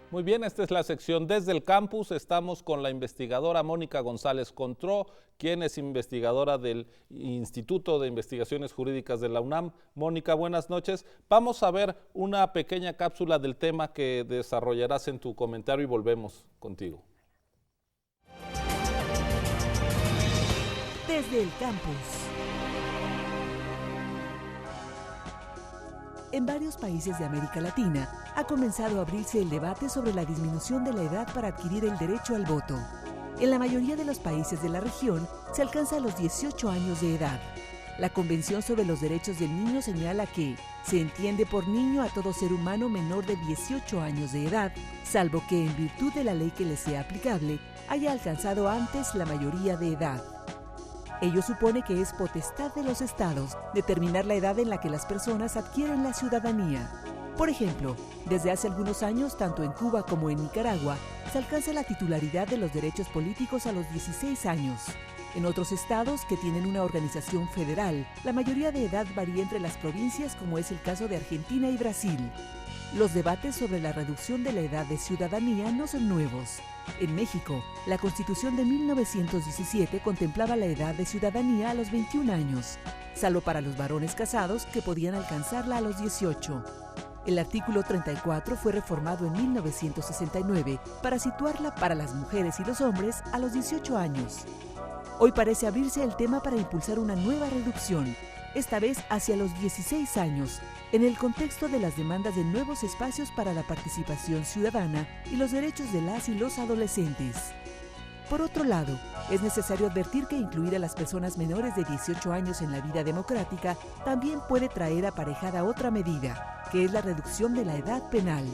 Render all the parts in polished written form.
Muy bien, esta es la sección Desde el Campus. Estamos con la investigadora Mónica González Contró, quien es investigadora del Instituto de Investigaciones Jurídicas de la UNAM. Mónica, buenas noches. Vamos a ver una pequeña cápsula del tema que desarrollarás en tu comentario y volvemos contigo. Desde el Campus. En varios países de América Latina ha comenzado a abrirse el debate sobre la disminución de la edad para adquirir el derecho al voto. En la mayoría de los países de la región se alcanza a los 18 años de edad. La Convención sobre los Derechos del Niño señala que se entiende por niño a todo ser humano menor de 18 años de edad, salvo que en virtud de la ley que le sea aplicable haya alcanzado antes la mayoría de edad. Ello supone que es potestad de los estados determinar la edad en la que las personas adquieren la ciudadanía. Por ejemplo, desde hace algunos años, tanto en Cuba como en Nicaragua, se alcanza la titularidad de los derechos políticos a los 16 años. En otros estados que tienen una organización federal, la mayoría de edad varía entre las provincias, como es el caso de Argentina y Brasil. Los debates sobre la reducción de la edad de ciudadanía no son nuevos. En México, la Constitución de 1917 contemplaba la edad de ciudadanía a los 21 años, salvo para los varones casados que podían alcanzarla a los 18. El artículo 34 fue reformado en 1969 para situarla para las mujeres y los hombres a los 18 años. Hoy parece abrirse el tema para impulsar una nueva reducción, esta vez hacia los 16 años, en el contexto de las demandas de nuevos espacios para la participación ciudadana y los derechos de las y los adolescentes. Por otro lado, es necesario advertir que incluir a las personas menores de 18 años en la vida democrática también puede traer aparejada otra medida, que es la reducción de la edad penal.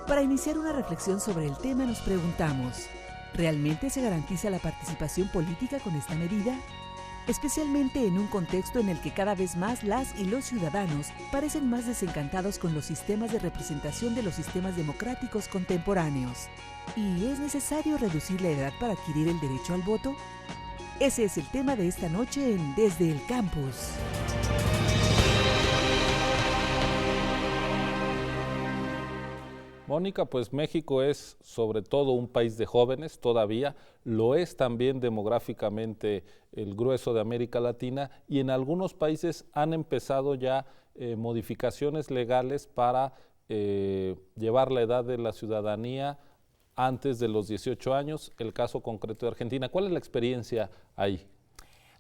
Para iniciar una reflexión sobre el tema nos preguntamos, ¿realmente se garantiza la participación política con esta medida? Especialmente en un contexto en el que cada vez más las y los ciudadanos parecen más desencantados con los sistemas de representación de los sistemas democráticos contemporáneos. ¿Y es necesario reducir la edad para adquirir el derecho al voto? Ese es el tema de esta noche en Desde el Campus. Mónica, pues México es sobre todo un país de jóvenes, todavía lo es también demográficamente el grueso de América Latina, y en algunos países han empezado ya modificaciones legales para llevar la edad de la ciudadanía antes de los 18 años, el caso concreto de Argentina. ¿Cuál es la experiencia ahí?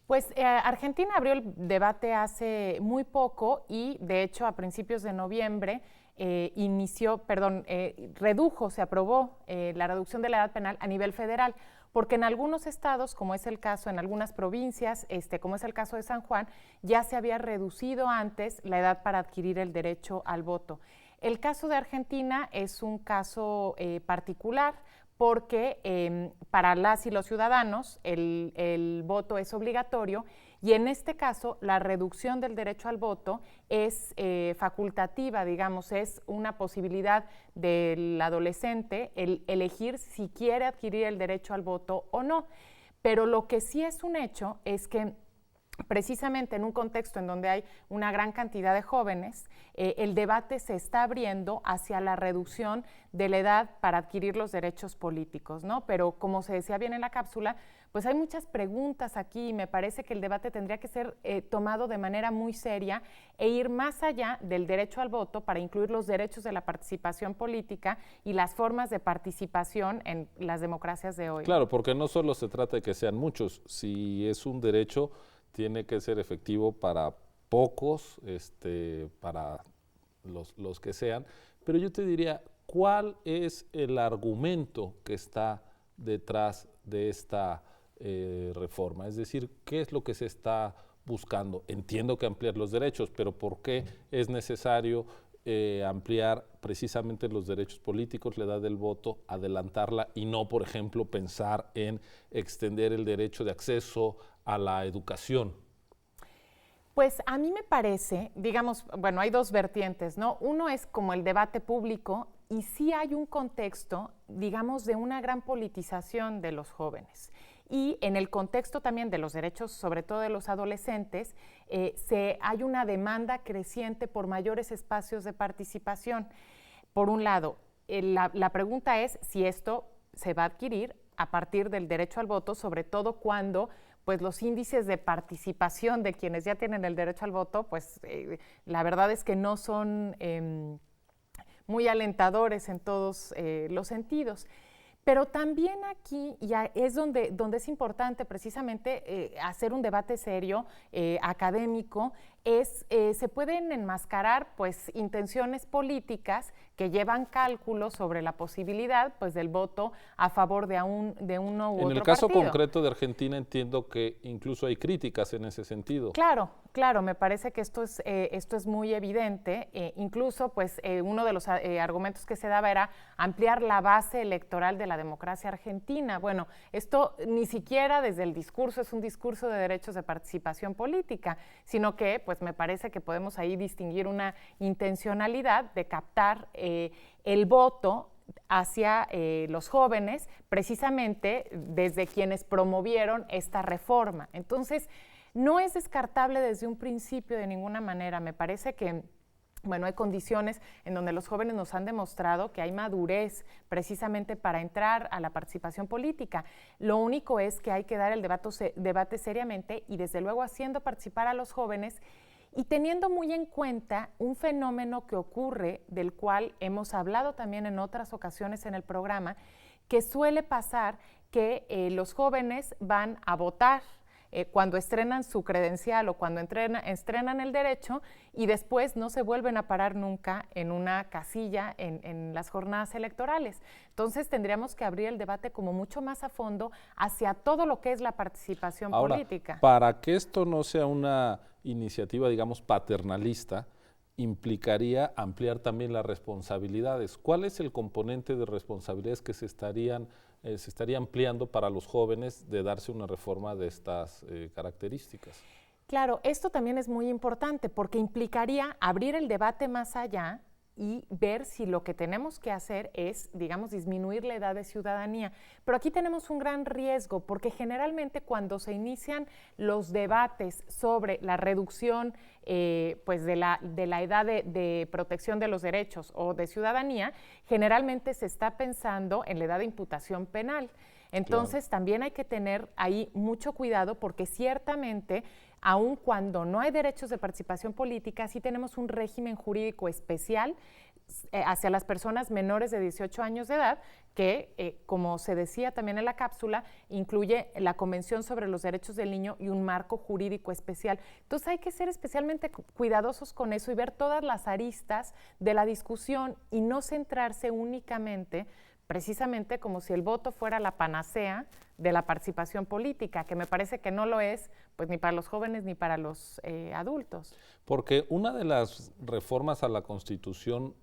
Pues Argentina abrió el debate hace muy poco y de hecho a principios de noviembre se aprobó la reducción de la edad penal a nivel federal, porque en algunos estados, como es el caso en algunas provincias, como es el caso de San Juan, ya se había reducido antes la edad para adquirir el derecho al voto. El caso de Argentina es un caso particular, porque para las y los ciudadanos el voto es obligatorio y en este caso la reducción del derecho al voto es facultativa, digamos, es una posibilidad del adolescente el elegir si quiere adquirir el derecho al voto o no. Pero lo que sí es un hecho es que precisamente en un contexto en donde hay una gran cantidad de jóvenes, el debate se está abriendo hacia la reducción de la edad para adquirir los derechos políticos, ¿no? Pero como se decía bien en la cápsula, pues hay muchas preguntas aquí y me parece que el debate tendría que ser tomado de manera muy seria e ir más allá del derecho al voto para incluir los derechos de la participación política y las formas de participación en las democracias de hoy. Claro, porque no solo se trata de que sean muchos, si es un derecho tiene que ser efectivo para pocos, para los que sean, pero yo te diría, ¿cuál es el argumento que está detrás de esta reforma? Es decir, ¿qué es lo que se está buscando? Entiendo que ampliar los derechos, pero ¿por qué es necesario ampliar precisamente los derechos políticos, la edad del voto, adelantarla y no, por ejemplo, pensar en extender el derecho de acceso a la educación? Pues a mí me parece, digamos, bueno, hay dos vertientes, ¿no? Uno es como el debate público y sí hay un contexto, digamos, de una gran politización de los jóvenes. Y en el contexto también de los derechos, sobre todo de los adolescentes, hay una demanda creciente por mayores espacios de participación. Por un lado, la pregunta es si esto se va a adquirir a partir del derecho al voto, sobre todo cuando pues los índices de participación de quienes ya tienen el derecho al voto, pues la verdad es que no son muy alentadores en todos los sentidos. Pero también aquí ya es donde es importante precisamente hacer un debate serio, académico, se pueden enmascarar pues intenciones políticas que llevan cálculos sobre la posibilidad pues del voto a favor de uno u otro partido. En el caso concreto de Argentina entiendo que incluso hay críticas en ese sentido. Claro, me parece que esto es muy evidente. Incluso, pues, uno de los argumentos que se daba era ampliar la base electoral de la democracia argentina. Bueno, esto ni siquiera desde el discurso es un discurso de derechos de participación política, sino que, pues, me parece que podemos ahí distinguir una intencionalidad de captar el voto hacia los jóvenes, precisamente desde quienes promovieron esta reforma. Entonces, no es descartable desde un principio de ninguna manera. Me parece que, bueno, hay condiciones en donde los jóvenes nos han demostrado que hay madurez precisamente para entrar a la participación política. Lo único es que hay que dar el debate seriamente y desde luego haciendo participar a los jóvenes y teniendo muy en cuenta un fenómeno que ocurre, del cual hemos hablado también en otras ocasiones en el programa, que suele pasar que los jóvenes van a votar cuando estrenan su credencial o cuando estrenan el derecho y después no se vuelven a parar nunca en una casilla en las jornadas electorales. Entonces tendríamos que abrir el debate como mucho más a fondo hacia todo lo que es la participación política. Para que esto no sea una iniciativa, digamos, paternalista, implicaría ampliar también las responsabilidades. ¿Cuál es el componente de responsabilidades que se estaría ampliando para los jóvenes de darse una reforma de estas características? Claro, esto también es muy importante porque implicaría abrir el debate más allá y ver si lo que tenemos que hacer es, digamos, disminuir la edad de ciudadanía. Pero aquí tenemos un gran riesgo porque generalmente cuando se inician los debates sobre la reducción pues de la edad de protección de los derechos o de ciudadanía, generalmente se está pensando en la edad de imputación penal. Entonces, claro, también hay que tener ahí mucho cuidado porque ciertamente, aun cuando no hay derechos de participación política, sí tenemos un régimen jurídico especial hacia las personas menores de 18 años de edad que, como se decía también en la cápsula, incluye la Convención sobre los Derechos del Niño y un marco jurídico especial. Entonces hay que ser especialmente cuidadosos con eso y ver todas las aristas de la discusión y no centrarse únicamente precisamente como si el voto fuera la panacea de la participación política, que me parece que no lo es, pues ni para los jóvenes ni para los adultos. Porque una de las reformas a la Constitución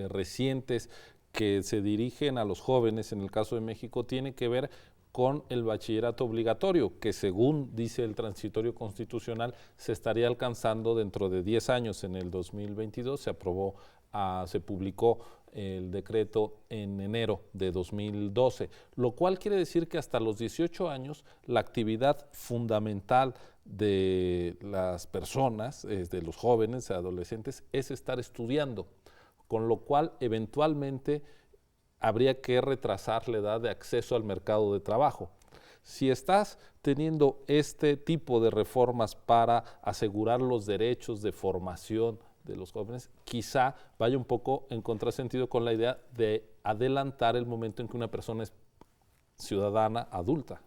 recientes que se dirigen a los jóvenes, en el caso de México, tiene que ver con el bachillerato obligatorio, que según dice el transitorio constitucional, se estaría alcanzando dentro de 10 años, en el 2022, se publicó el decreto en enero de 2012, lo cual quiere decir que hasta los 18 años la actividad fundamental de las personas, de los jóvenes, adolescentes, es estar estudiando, con lo cual eventualmente habría que retrasar la edad de acceso al mercado de trabajo. Si estás teniendo este tipo de reformas para asegurar los derechos de formación de los jóvenes, quizá vaya un poco en contrasentido con la idea de adelantar el momento en que una persona es ciudadana adulta.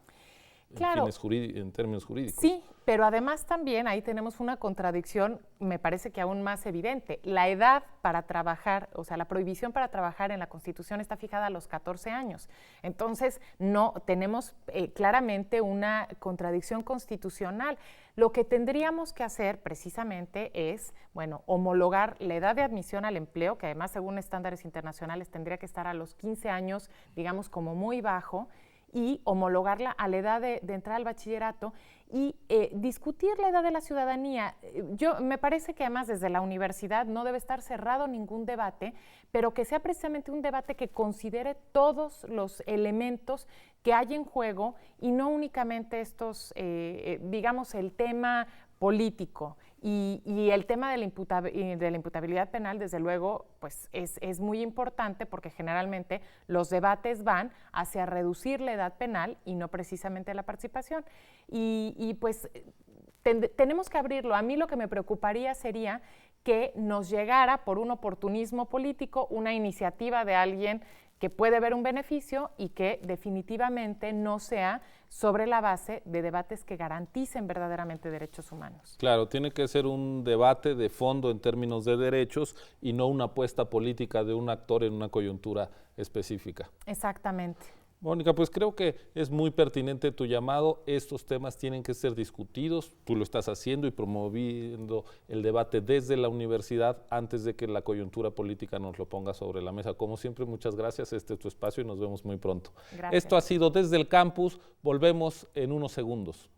Claro, en términos jurídicos. Sí, pero además también ahí tenemos una contradicción, me parece que aún más evidente. La edad para trabajar, o sea, la prohibición para trabajar en la Constitución está fijada a los 14 años. Entonces, no tenemos claramente una contradicción constitucional. Lo que tendríamos que hacer precisamente es, bueno, homologar la edad de admisión al empleo, que además según estándares internacionales tendría que estar a los 15 años, digamos como muy bajo, y homologarla a la edad de entrar al bachillerato y discutir la edad de la ciudadanía. Me parece que además desde la universidad no debe estar cerrado ningún debate, pero que sea precisamente un debate que considere todos los elementos que hay en juego y no únicamente estos, digamos, el tema político. Y el tema de la imputabilidad penal, desde luego, pues es muy importante porque generalmente los debates van hacia reducir la edad penal y no precisamente la participación. Y pues tenemos que abrirlo. A mí lo que me preocuparía sería que nos llegara por un oportunismo político una iniciativa de alguien que puede ver un beneficio y que definitivamente no sea sobre la base de debates que garanticen verdaderamente derechos humanos. Claro, tiene que ser un debate de fondo en términos de derechos y no una apuesta política de un actor en una coyuntura específica. Exactamente. Mónica, pues creo que es muy pertinente tu llamado. Estos temas tienen que ser discutidos. Tú lo estás haciendo y promoviendo el debate desde la universidad antes de que la coyuntura política nos lo ponga sobre la mesa. Como siempre, muchas gracias. Este es tu espacio y nos vemos muy pronto. Gracias. Esto ha sido Desde el Campus. Volvemos en unos segundos.